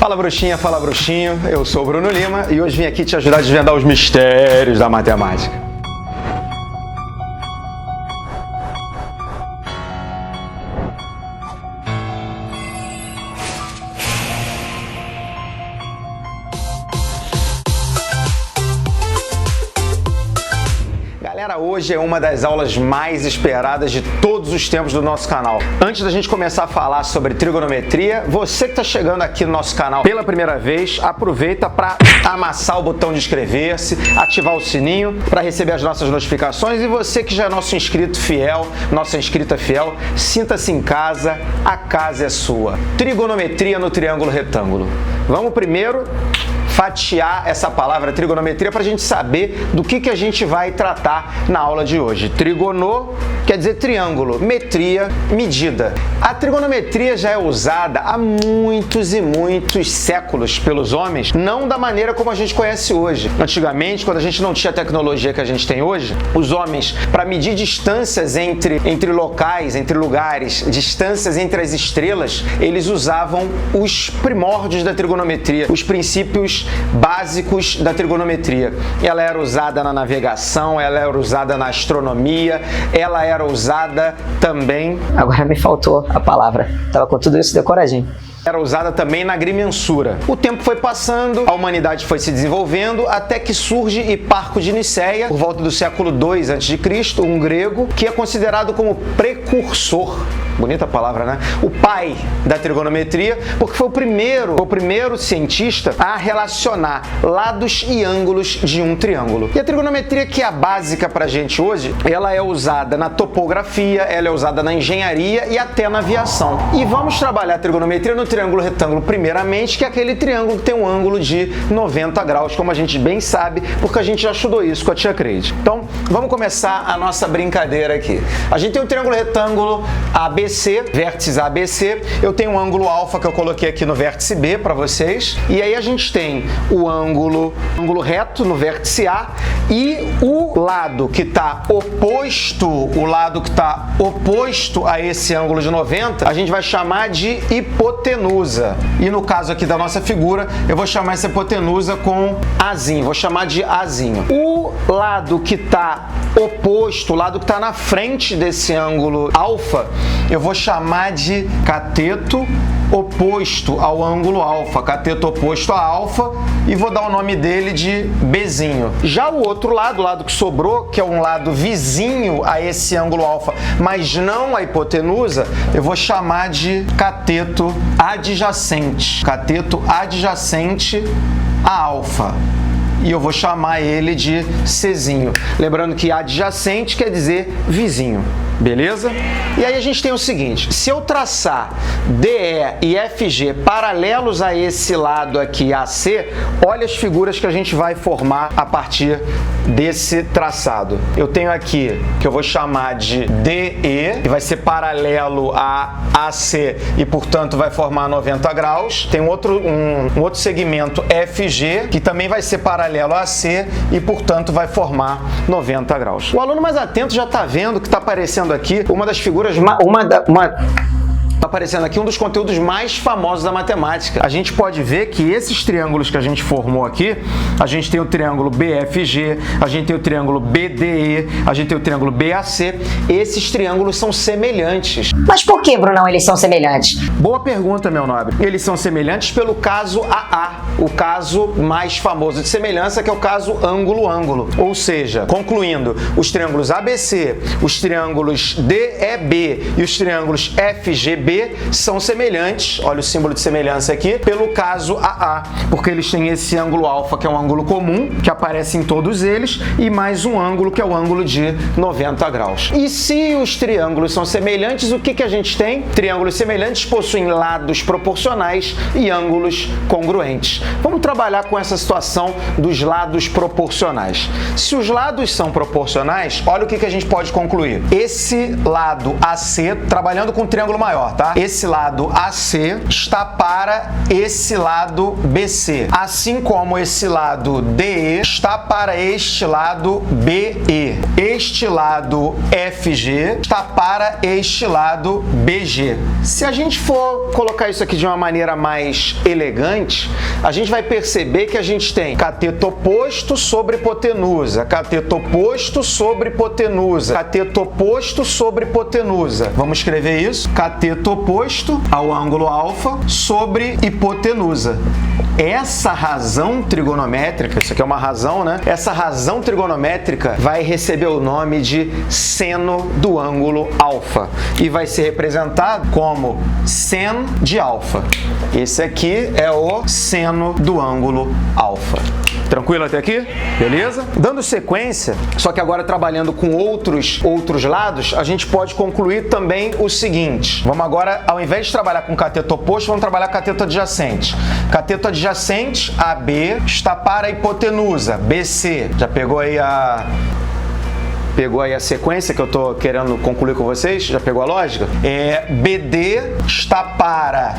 Fala bruxinha, fala bruxinho, eu sou o Bruno Lima e hoje vim aqui te ajudar a desvendar os mistérios da matemática. Galera, hoje é uma das aulas mais esperadas de todos os tempos do nosso canal. Antes da gente começar a falar sobre trigonometria, você que está chegando aqui no nosso canal pela primeira vez, aproveita para amassar o botão de inscrever-se, ativar o sininho para receber as nossas notificações, e você que já é nosso inscrito fiel, nossa inscrita fiel, sinta-se em casa, a casa é sua. Trigonometria no triângulo retângulo. Vamos primeiro fatiar essa palavra trigonometria para a gente saber do que a gente vai tratar na aula de hoje. Trigono quer dizer triângulo, metria, medida. A trigonometria já é usada há muitos e muitos séculos pelos homens, não da maneira como a gente conhece hoje. Antigamente, quando a gente não tinha a tecnologia que a gente tem hoje, os homens, para medir distâncias entre locais, entre lugares, distâncias entre as estrelas, eles usavam os primórdios da trigonometria, os princípios básicos da trigonometria. Ela era usada na navegação, ela era usada na astronomia, ela era usada também... Agora me faltou a palavra. Tava com tudo isso decoradinho. Era usada também na agrimensura. O tempo foi passando, a humanidade foi se desenvolvendo, até que surge Hiparco de Niceia, por volta do século II a.C., um grego que é considerado como precursor, bonita palavra, né? O pai da trigonometria, porque foi o primeiro cientista a relacionar lados e ângulos de um triângulo. E a trigonometria, que é a básica pra gente hoje, ela é usada na topografia, ela é usada na engenharia e até na aviação. E vamos trabalhar a trigonometria no triângulo retângulo primeiramente, que é aquele triângulo que tem um ângulo de 90 graus, como a gente bem sabe, porque a gente já estudou isso com a tia Creide. Então, vamos começar a nossa brincadeira aqui. A gente tem um triângulo retângulo ABC, vértices ABC. Eu tenho um ângulo alfa que eu coloquei aqui no vértice B para vocês. E aí a gente tem o ângulo reto no vértice A e o lado que está oposto a esse ângulo de 90, a gente vai chamar de hipotenusa. E no caso aqui da nossa figura, eu vou chamar essa hipotenusa com Azinho, vou chamar de Azinho. O lado que está oposto, o lado que está na frente desse ângulo alfa, eu vou chamar de cateto oposto ao ângulo alfa, cateto oposto a alfa, e vou dar o nome dele de Bzinho. Já o outro lado, o lado que sobrou, que é um lado vizinho a esse ângulo alfa, mas não a hipotenusa, eu vou chamar de cateto adjacente. Cateto adjacente a alfa. E eu vou chamar ele de Czinho. Lembrando que adjacente quer dizer vizinho. Beleza? E aí a gente tem o seguinte, se eu traçar DE e FG paralelos a esse lado aqui, AC, olha as figuras que a gente vai formar a partir desse traçado. Eu tenho aqui, que eu vou chamar de DE, que vai ser paralelo a AC e, portanto, vai formar 90 graus. Tem um outro segmento FG, que também vai ser paralelo a AC e, portanto, vai formar 90 graus. O aluno mais atento já está vendo que está aparecendo aqui uma das figuras, Está aparecendo aqui um dos conteúdos mais famosos da matemática. A gente pode ver que esses triângulos que a gente formou aqui, a gente tem o triângulo BFG, a gente tem o triângulo BDE, a gente tem o triângulo BAC. Esses triângulos são semelhantes. Mas por que, Brunão, eles são semelhantes? Boa pergunta, meu nobre. Eles são semelhantes pelo caso AA, o caso mais famoso de semelhança, que é o caso ângulo-ângulo. Ou seja, concluindo, os triângulos ABC, os triângulos DEB e os triângulos FGB são semelhantes, olha o símbolo de semelhança aqui, pelo caso AA, porque eles têm esse ângulo alfa, que é um ângulo comum, que aparece em todos eles, e mais um ângulo, que é o ângulo de 90 graus. E se os triângulos são semelhantes, o que a gente tem? Triângulos semelhantes possuem lados proporcionais e ângulos congruentes. Vamos trabalhar com essa situação dos lados proporcionais. Se os lados são proporcionais, olha o que a gente pode concluir. Esse lado AC, trabalhando com um triângulo maior, tá? Esse lado AC está para esse lado BC, assim como esse lado DE está para este lado BE. Este lado FG está para este lado BG. Se a gente for colocar isso aqui de uma maneira mais elegante, a gente vai perceber que a gente tem cateto oposto sobre hipotenusa, cateto oposto sobre hipotenusa, cateto oposto sobre hipotenusa. Vamos escrever isso? Cateto oposto ao ângulo alfa sobre hipotenusa. Essa razão trigonométrica, isso aqui é uma razão, né? Essa razão trigonométrica vai receber o nome de seno do ângulo alfa e vai ser representado como sen de alfa. Esse aqui é o seno do ângulo alfa. Tranquilo até aqui? Beleza? Dando sequência, só que agora trabalhando com outros lados, a gente pode concluir também o seguinte. Vamos agora, ao invés de trabalhar com cateto oposto, vamos trabalhar cateto adjacente. Cateto adjacente, AB, está para a hipotenusa, BC. Já pegou aí a sequência que eu estou querendo concluir com vocês? Já pegou a lógica? BD está para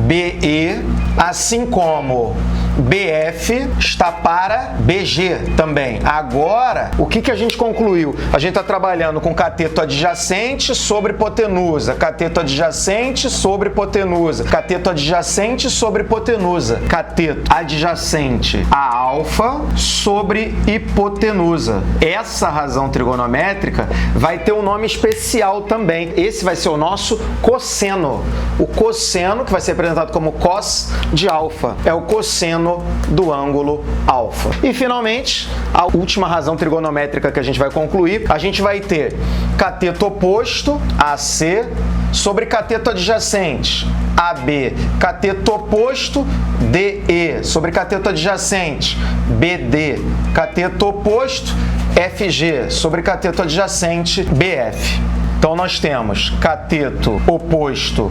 BE, assim como BF está para BG também. Agora, o que a gente concluiu? A gente está trabalhando com cateto adjacente sobre hipotenusa, cateto adjacente sobre hipotenusa, cateto adjacente sobre hipotenusa, cateto adjacente a alfa sobre hipotenusa. Essa razão trigonométrica vai ter um nome especial também. Esse vai ser o nosso cosseno. O cosseno, que vai ser representado como cos de alfa, é o cosseno do ângulo alfa. E finalmente, a última razão trigonométrica que a gente vai concluir, a gente vai ter cateto oposto, AC, sobre cateto adjacente, AB, cateto oposto, DE, sobre cateto adjacente, BD, cateto oposto, FG, sobre cateto adjacente, BF. Então, nós temos cateto oposto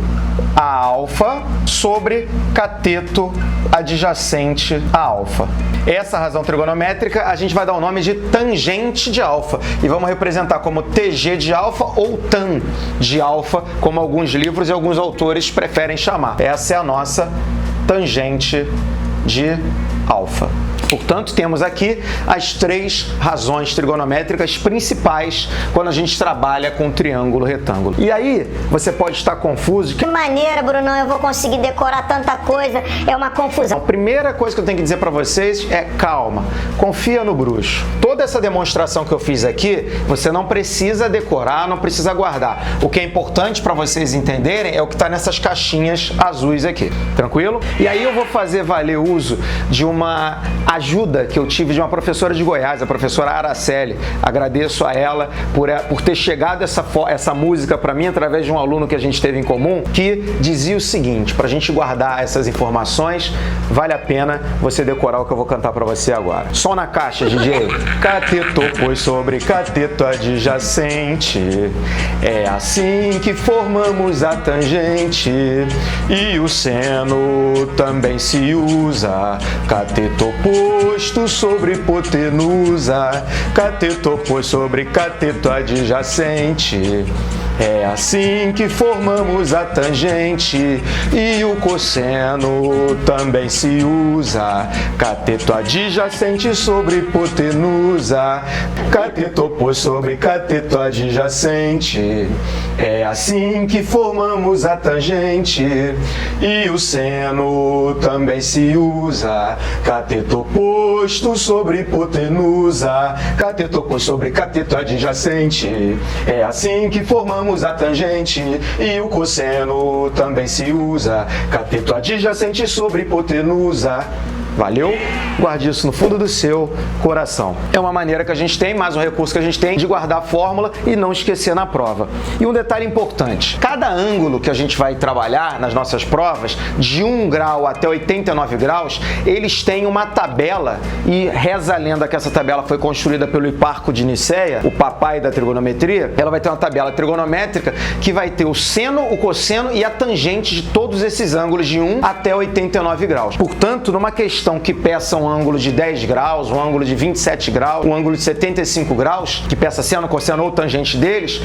a alfa sobre cateto adjacente a alfa. Essa razão trigonométrica a gente vai dar o nome de tangente de alfa e vamos representar como TG de alfa ou tan de alfa, como alguns livros e alguns autores preferem chamar. Essa é a nossa tangente de alfa. Portanto, temos aqui as três razões trigonométricas principais quando a gente trabalha com triângulo retângulo. E aí, você pode estar confuso. Que maneira, Brunão, eu vou conseguir decorar tanta coisa, é uma confusão. A primeira coisa que eu tenho que dizer para vocês é calma, confia no bruxo. Toda essa demonstração que eu fiz aqui, você não precisa decorar, não precisa guardar. O que é importante para vocês entenderem é o que está nessas caixinhas azuis aqui, tranquilo? E aí eu vou fazer valer uso de uma ajuda que eu tive de uma professora de Goiás, a professora Araceli. Agradeço a ela por ter chegado essa música para mim através de um aluno que a gente teve em comum, que dizia o seguinte: para a gente guardar essas informações, vale a pena você decorar o que eu vou cantar para você agora. Som na caixa, DJ. Cateto oposto sobre cateto adjacente, é assim que formamos a tangente, e o seno também se usa. Cateto oposto sobre hipotenusa, cateto oposto sobre cateto adjacente, é assim que formamos a tangente, e o cosseno também se usa. Cateto adjacente sobre hipotenusa, cateto oposto sobre cateto adjacente, é assim que formamos a tangente, e o seno também se usa. Cateto oposto sobre hipotenusa, cateto oposto sobre cateto adjacente, é assim que formamos a tangente, e o cosseno também se usa. Cateto adjacente sobre hipotenusa. Valeu? Guarde isso no fundo do seu coração. É uma maneira que a gente tem, mais um recurso que a gente tem de guardar a fórmula e não esquecer na prova. E um detalhe importante: cada ângulo que a gente vai trabalhar nas nossas provas, de 1 grau até 89 graus, eles têm uma tabela, e reza a lenda que essa tabela foi construída pelo Hiparco de Nicéia, o papai da trigonometria. Ela vai ter uma tabela trigonométrica que vai ter o seno, o cosseno e a tangente de todos esses ângulos de 1 até 89 graus. Portanto, numa questão questão que peça um ângulo de 10 graus, um ângulo de 27 graus, um ângulo de 75 graus, que peça seno, cosseno ou tangente deles,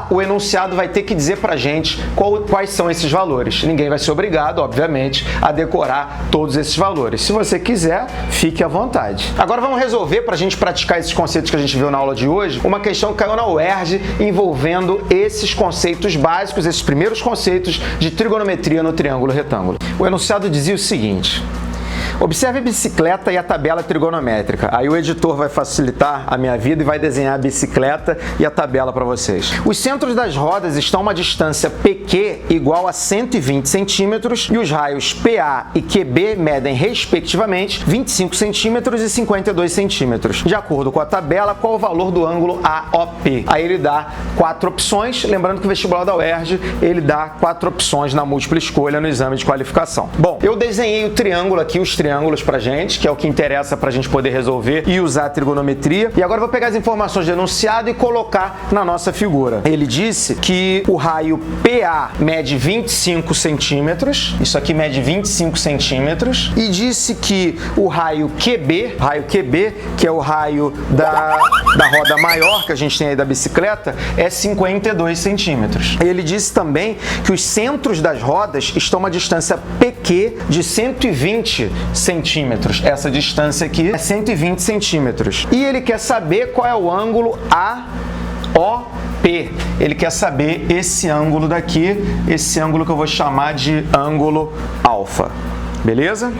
o enunciado vai ter que dizer pra gente quais são esses valores. Ninguém vai ser obrigado, obviamente, a decorar todos esses valores. Se você quiser, fique à vontade. Agora vamos resolver, pra gente praticar esses conceitos que a gente viu na aula de hoje, uma questão que caiu na UERJ envolvendo esses conceitos básicos, esses primeiros conceitos de trigonometria no triângulo retângulo. O enunciado dizia o seguinte: observe a bicicleta e a tabela trigonométrica. Aí o editor vai facilitar a minha vida e vai desenhar a bicicleta e a tabela para vocês. Os centros das rodas estão a uma distância PQ igual a 120 centímetros e os raios PA e QB medem, respectivamente, 25 centímetros e 52 centímetros. De acordo com a tabela, qual o valor do ângulo AOP? Aí ele dá 4 opções. Lembrando que o vestibular da UERJ, ele dá 4 opções na múltipla escolha no exame de qualificação. Bom, eu desenhei o triângulo aqui, os triângulos pra gente, que é o que interessa pra gente poder resolver e usar a trigonometria. E agora eu vou pegar as informações do enunciado e colocar na nossa figura. Ele disse que o raio PA mede 25 centímetros, isso aqui mede 25 centímetros, e disse que o raio QB, que é o raio da roda maior que a gente tem aí da bicicleta, é 52 centímetros. Ele disse também que os centros das rodas estão a uma distância PQ de 120 centímetros. Essa distância aqui é 120 centímetros. E ele quer saber qual é o ângulo AOP. Ele quer saber esse ângulo daqui, esse ângulo que eu vou chamar de ângulo alfa. Beleza?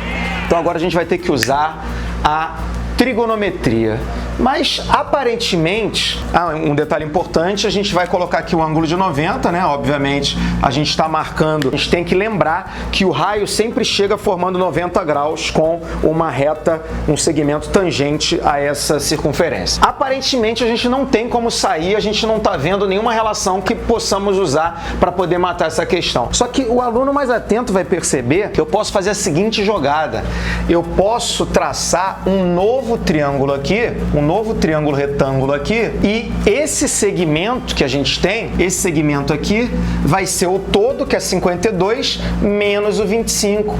Então agora a gente vai ter que usar a trigonometria. Mas, aparentemente, um detalhe importante, a gente vai colocar aqui o ângulo de 90, né? Obviamente, a gente está marcando, a gente tem que lembrar que o raio sempre chega formando 90 graus com uma reta, um segmento tangente a essa circunferência. Aparentemente, a gente não tem como sair, a gente não está vendo nenhuma relação que possamos usar para poder matar essa questão. Só que o aluno mais atento vai perceber que eu posso fazer a seguinte jogada. Eu posso traçar um novo triângulo aqui, um novo triângulo retângulo aqui, e esse segmento que a gente tem, esse segmento aqui, vai ser o todo, que é 52, menos o 25.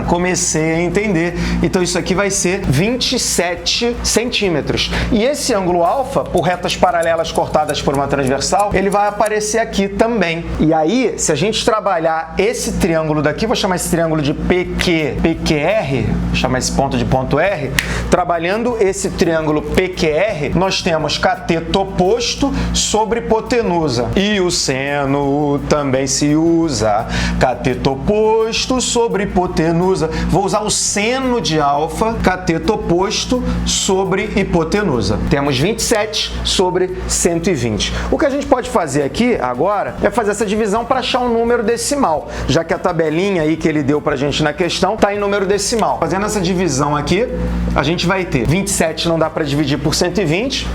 Comecei a entender. Então isso aqui vai ser 27 centímetros. E esse ângulo alfa, por retas paralelas cortadas por uma transversal, ele vai aparecer aqui também. E aí, se a gente trabalhar esse triângulo daqui, vou chamar esse triângulo de PQR, vou chamar esse ponto de ponto R, trabalhando esse triângulo PQR, nós temos cateto oposto sobre hipotenusa. E o seno também se usa. Cateto oposto sobre hipotenusa. Vou usar o seno de alfa, cateto oposto sobre hipotenusa. Temos 27 sobre 120. O que a gente pode fazer aqui agora é fazer essa divisão para achar um número decimal, já que a tabelinha aí que ele deu pra gente na questão está em número decimal. Fazendo essa divisão aqui, a gente vai ter 27 não dá para dividir por 120.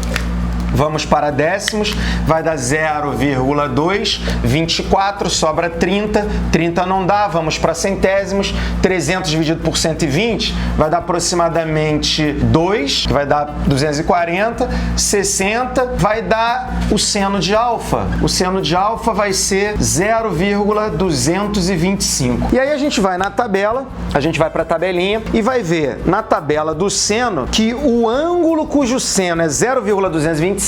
Vamos para décimos, vai dar 0,2, 24, sobra 30, 30 não dá, vamos para centésimos, 300 dividido por 120 vai dar aproximadamente 2, que vai dar 240, 60 vai dar o seno de alfa. O seno de alfa vai ser 0,225. E aí a gente vai na tabela, a gente vai para a tabelinha e vai ver na tabela do seno que o ângulo cujo seno é 0,225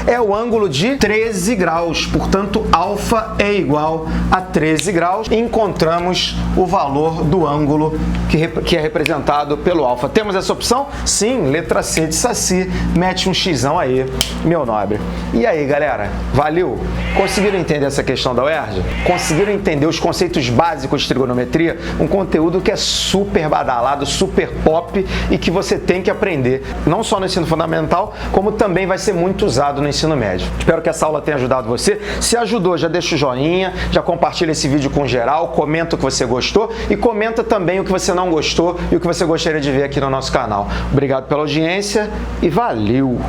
é o ângulo de 13 graus, portanto, alfa é igual a 13 graus e encontramos o valor do ângulo que é representado pelo alfa. Temos essa opção? Sim, letra C de Saci, mete um xão aí, meu nobre. E aí, galera, valeu? Conseguiram entender essa questão da UERJ? Conseguiram entender os conceitos básicos de trigonometria? Um conteúdo que é super badalado, super pop e que você tem que aprender, não só no ensino fundamental, como também vai ser muito usado no ensino médio. Espero que essa aula tenha ajudado você. Se ajudou, já deixa o joinha, já compartilha esse vídeo com geral, comenta o que você gostou e comenta também o que você não gostou e o que você gostaria de ver aqui no nosso canal. Obrigado pela audiência e valeu!